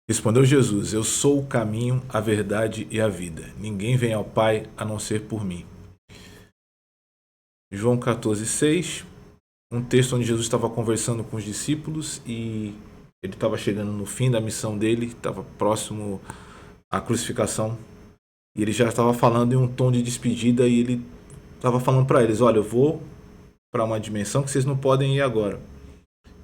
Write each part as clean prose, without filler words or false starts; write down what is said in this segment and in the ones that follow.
Respondeu Jesus: Eu sou o caminho, a verdade e a vida. Ninguém vem ao Pai a não ser por mim. João 14,6, um texto onde Jesus estava conversando com os discípulos e ele estava chegando no fim da missão dele, estava próximo à crucificação. E ele já estava falando em um tom de despedida e ele estava falando para eles: Olha, eu vou para uma dimensão que vocês não podem ir agora.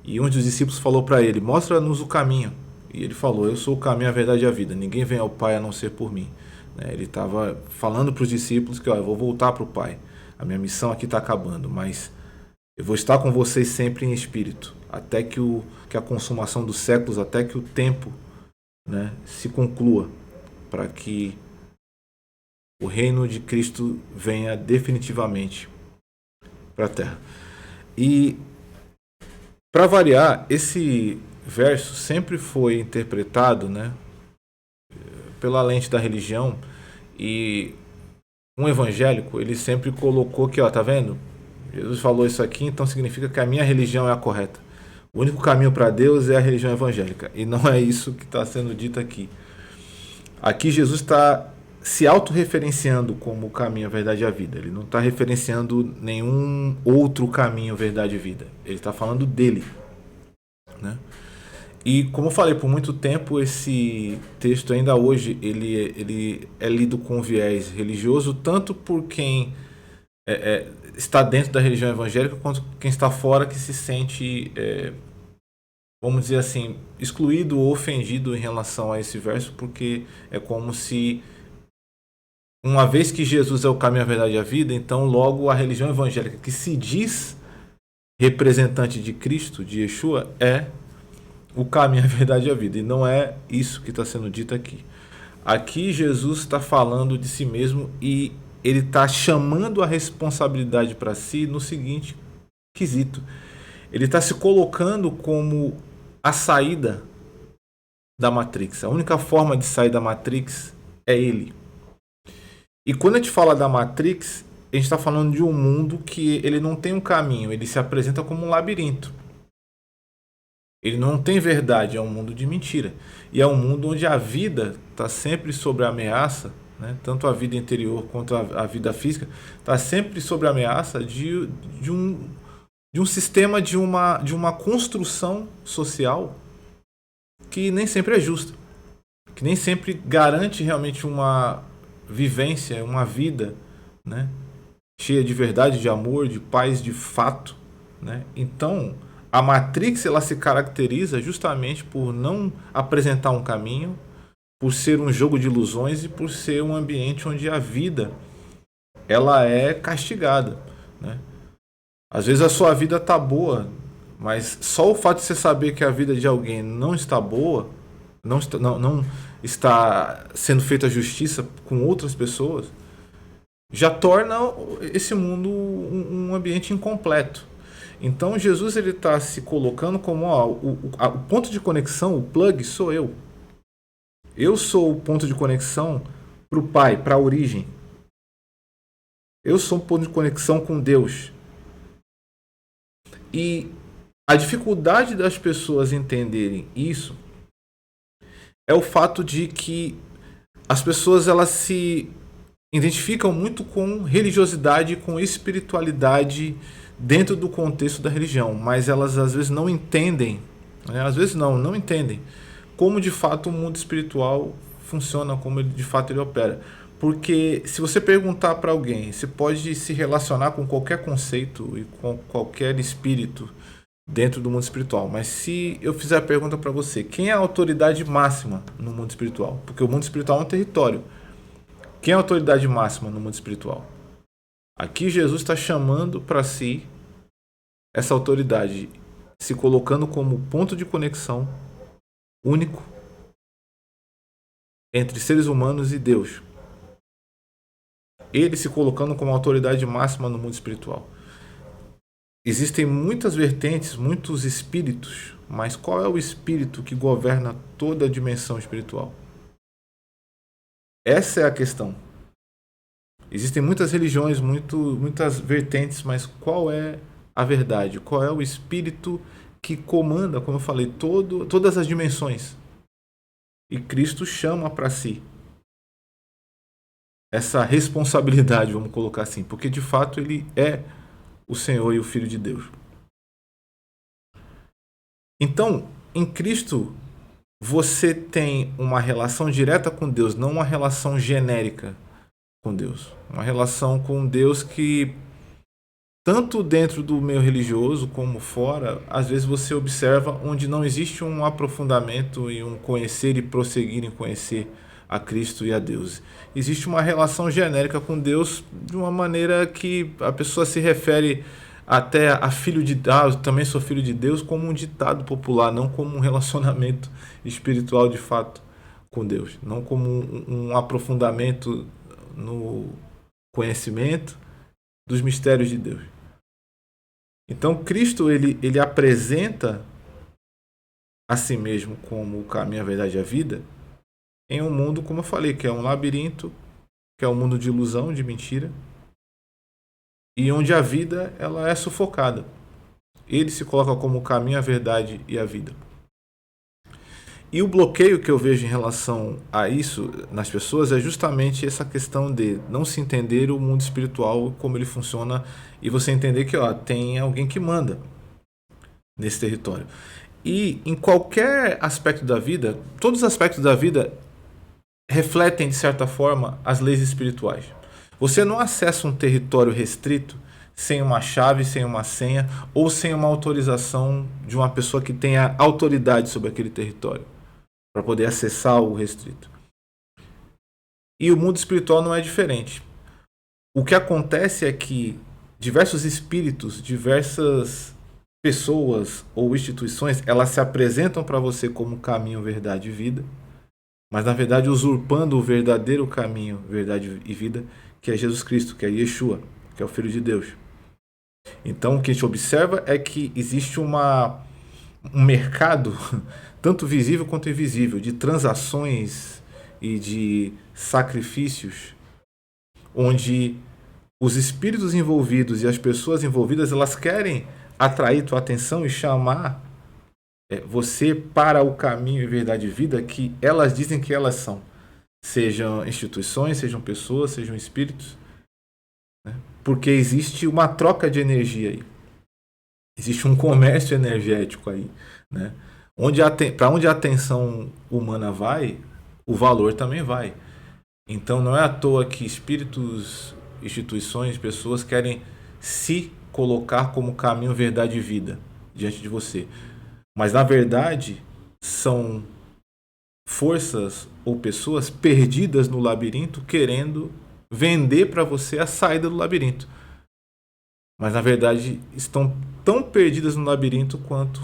E um dos discípulos falou para ele: Mostra-nos o caminho. E ele falou: Eu sou o caminho, a verdade e a vida. Ninguém vem ao Pai a não ser por mim. Ele estava falando para os discípulos que eu vou voltar para o Pai. A minha missão aqui está acabando, mas eu vou estar com vocês sempre em espírito, até que a consumação dos séculos, até que o tempo, se conclua, para que o reino de Cristo venha definitivamente para a Terra. E, para variar, esse verso sempre foi interpretado, pela lente da religião, e um evangélico, ele sempre colocou que, tá vendo? Jesus falou isso aqui, então significa que a minha religião é a correta. O único caminho para Deus é a religião evangélica. E não é isso que está sendo dito aqui. Aqui Jesus está se autorreferenciando como o caminho, a verdade e a vida. Ele não está referenciando nenhum outro caminho, verdade e vida. Ele está falando dele. E como eu falei, por muito tempo esse texto ainda hoje ele é lido com viés religioso, tanto por quem está dentro da religião evangélica, quanto quem está fora, que se sente, vamos dizer assim, excluído ou ofendido em relação a esse verso, porque é como se, uma vez que Jesus é o caminho, a verdade e a vida, então logo a religião evangélica, que se diz representante de Cristo, de Yeshua, é o caminho, a verdade e a vida. E não é isso que está sendo dito aqui. Aqui Jesus está falando de si mesmo e ele está chamando a responsabilidade para si no seguinte quesito. Ele está se colocando como a saída da Matrix. A única forma de sair da Matrix é ele. E quando a gente fala da Matrix, a gente está falando de um mundo que ele não tem um caminho, ele se apresenta como um labirinto. Ele não tem verdade, é um mundo de mentira. E é um mundo onde a vida está sempre sob ameaça, tanto a vida interior quanto a vida física, está sempre sob ameaça de um sistema, de uma construção social que nem sempre é justa, que nem sempre garante realmente uma vivência, uma vida cheia de verdade, de amor, de paz, de fato. Então, a Matrix ela se caracteriza justamente por não apresentar um caminho, por ser um jogo de ilusões e por ser um ambiente onde a vida ela é castigada. Às vezes a sua vida está boa, mas só o fato de você saber que a vida de alguém não está boa, não está sendo feita justiça com outras pessoas, já torna esse mundo um ambiente incompleto. Então Jesus ele está se colocando como o ponto de conexão, o plug sou eu. Eu sou o ponto de conexão para o Pai, para a origem. Eu sou o ponto de conexão com Deus. E a dificuldade das pessoas entenderem isso é o fato de que as pessoas elas se identificam muito com religiosidade, com espiritualidade dentro do contexto da religião, mas elas às vezes não entendem, às vezes não entendem como de fato o mundo espiritual funciona, como ele, de fato ele opera. Porque se você perguntar para alguém, você pode se relacionar com qualquer conceito e com qualquer espírito dentro do mundo espiritual, mas se eu fizer a pergunta para você, quem é a autoridade máxima no mundo espiritual? Porque o mundo espiritual é um território. Quem é a autoridade máxima no mundo espiritual? Aqui Jesus está chamando para si essa autoridade, se colocando como ponto de conexão único entre seres humanos e Deus. Ele se colocando como autoridade máxima no mundo espiritual. Existem muitas vertentes, muitos espíritos, mas qual é o espírito que governa toda a dimensão espiritual? Essa é a questão. Existem muitas religiões, muitas vertentes, mas qual é a verdade? Qual é o espírito que comanda, como eu falei, todas as dimensões? E Cristo chama para si essa responsabilidade, vamos colocar assim, porque de fato ele é o Senhor e o Filho de Deus. Então, em Cristo, você tem uma relação direta com Deus, não uma relação genérica com Deus. Uma relação com Deus que, tanto dentro do meio religioso como fora, às vezes você observa onde não existe um aprofundamento e um conhecer e prosseguir em conhecer a Cristo e a Deus. Existe uma relação genérica com Deus de uma maneira que a pessoa se refere até a filho de Deus, também sou filho de Deus, como um ditado popular, não como um relacionamento espiritual de fato com Deus, não como um aprofundamento no conhecimento dos mistérios de Deus. Então Cristo ele apresenta a si mesmo como o caminho, a verdade e a vida em um mundo, como eu falei, que é um labirinto, que é um mundo de ilusão, de mentira, e onde a vida ela é sufocada. Ele se coloca como o caminho, a verdade e a vida. E o bloqueio que eu vejo em relação a isso nas pessoas é justamente essa questão de não se entender o mundo espiritual, como ele funciona, e você entender que tem alguém que manda nesse território. E em qualquer aspecto da vida, todos os aspectos da vida refletem, de certa forma, as leis espirituais. Você não acessa um território restrito sem uma chave, sem uma senha ou sem uma autorização de uma pessoa que tenha autoridade sobre aquele território para poder acessar o restrito. E o mundo espiritual não é diferente. O que acontece é que diversos espíritos, diversas pessoas ou instituições, elas se apresentam para você como caminho, verdade e vida, mas na verdade usurpando o verdadeiro caminho, verdade e vida, que é Jesus Cristo, que é Yeshua, que é o Filho de Deus. Então o que a gente observa é que existe um mercado, tanto visível quanto invisível, de transações e de sacrifícios, onde os espíritos envolvidos e as pessoas envolvidas, elas querem atrair tua atenção e chamar você para o caminho e verdade e vida que elas dizem que elas são. Sejam instituições, sejam pessoas, sejam espíritos. Né? Porque existe uma troca de energia aí. Existe um comércio energético aí. Né? Para onde a atenção humana vai, o valor também vai. Então não é à toa que espíritos, instituições, pessoas querem se colocar como caminho, verdade e vida diante de você. Mas na verdade são forças ou pessoas perdidas no labirinto querendo vender para você a saída do labirinto. Mas na verdade estão tão perdidas no labirinto quanto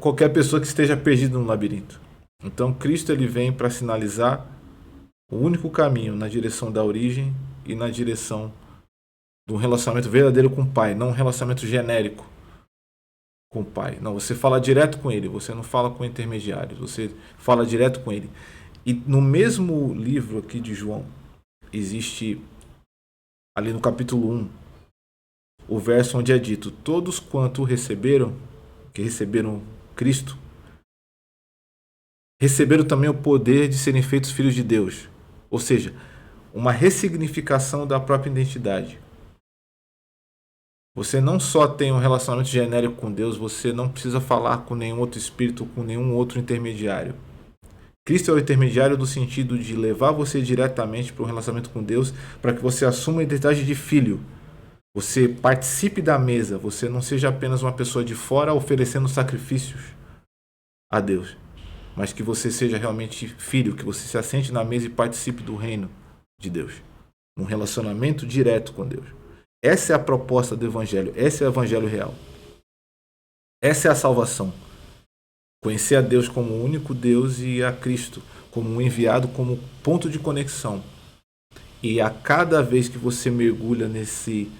qualquer pessoa que esteja perdida no labirinto. Então Cristo ele vem para sinalizar o único caminho na direção da origem e na direção de um relacionamento verdadeiro com o Pai, não um relacionamento genérico com o Pai. Não, você fala direto com Ele, você não fala com intermediários, você fala direto com Ele. E no mesmo livro aqui de João, existe ali no capítulo 1, o verso onde é dito: todos quanto receberam, que receberam Cristo, receberam também o poder de serem feitos filhos de Deus. Ou seja, uma ressignificação da própria identidade. Você não só tem um relacionamento genérico com Deus, você não precisa falar com nenhum outro espírito, com nenhum outro intermediário. Cristo é o intermediário do sentido de levar você diretamente para um relacionamento com Deus, para que você assuma a identidade de filho. Você participe da mesa, você não seja apenas uma pessoa de fora oferecendo sacrifícios a Deus, mas que você seja realmente filho, que você se assente na mesa e participe do reino de Deus, num relacionamento direto com Deus. Essa é a proposta do Evangelho, esse é o Evangelho real. Essa é a salvação. Conhecer a Deus como o único Deus e a Cristo como um enviado, como ponto de conexão. E a cada vez que você mergulha nesse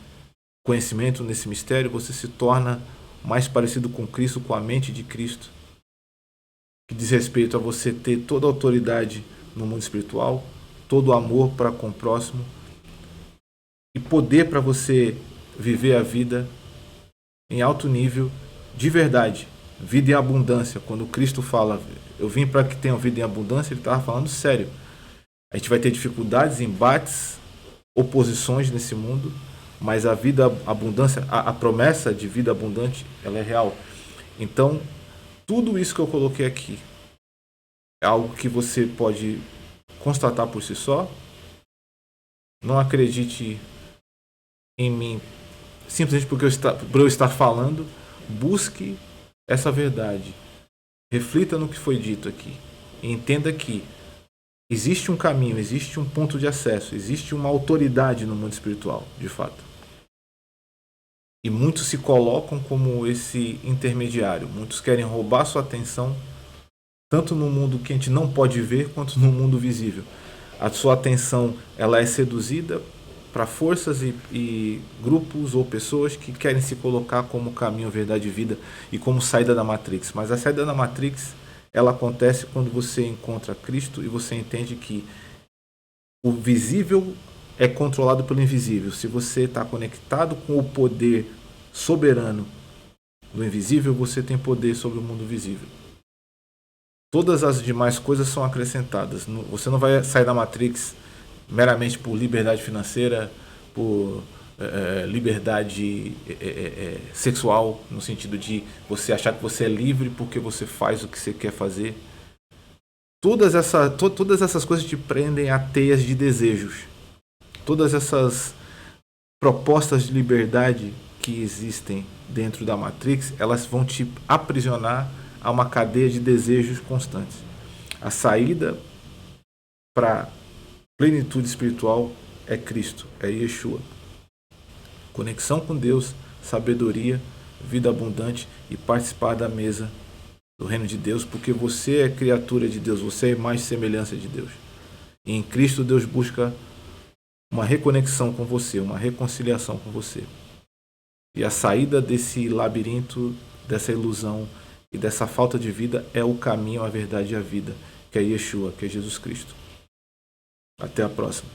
conhecimento, nesse mistério, você se torna mais parecido com Cristo, com a mente de Cristo, que diz respeito a você ter toda a autoridade no mundo espiritual, todo o amor para com o próximo e poder para você viver a vida em alto nível de verdade, Vida em abundância. Quando Cristo fala, eu vim para que tenham vida em abundância, ele estava falando sério. A gente vai ter dificuldades, embates, oposições nesse mundo, mas a vida abundância, a promessa de vida abundante, ela é real. Então, tudo isso que eu coloquei aqui é algo que você pode constatar por si só. Não acredite em mim simplesmente por eu estar falando. Busque essa verdade. Reflita no que foi dito aqui. E entenda que existe um caminho, existe um ponto de acesso, existe uma autoridade no mundo espiritual, de fato. E muitos se colocam como esse intermediário. Muitos querem roubar sua atenção, tanto no mundo que a gente não pode ver, quanto no mundo visível. A sua atenção ela é seduzida para forças e grupos ou pessoas que querem se colocar como caminho, verdade e vida e como saída da Matrix. Mas a saída da Matrix ela acontece quando você encontra Cristo e você entende que o visível é controlado pelo invisível. Se você está conectado com o poder soberano do invisível, você tem poder sobre o mundo visível. Todas as demais coisas são acrescentadas. Você não vai sair da Matrix meramente por liberdade financeira, por liberdade sexual, no sentido de você achar que você é livre porque você faz o que você quer fazer. Todas essas coisas te prendem a teias de desejos. Todas essas propostas de liberdade que existem dentro da Matrix, elas vão te aprisionar a uma cadeia de desejos constantes. A saída para plenitude espiritual é Cristo, é Yeshua. Conexão com Deus, sabedoria, vida abundante e participar da mesa do reino de Deus, porque você é criatura de Deus, você é mais semelhança de Deus. E em Cristo Deus busca uma reconexão com você, uma reconciliação com você. E a saída desse labirinto, dessa ilusão e dessa falta de vida é o caminho, a verdade e a vida, que é Yeshua, que é Jesus Cristo. Até a próxima.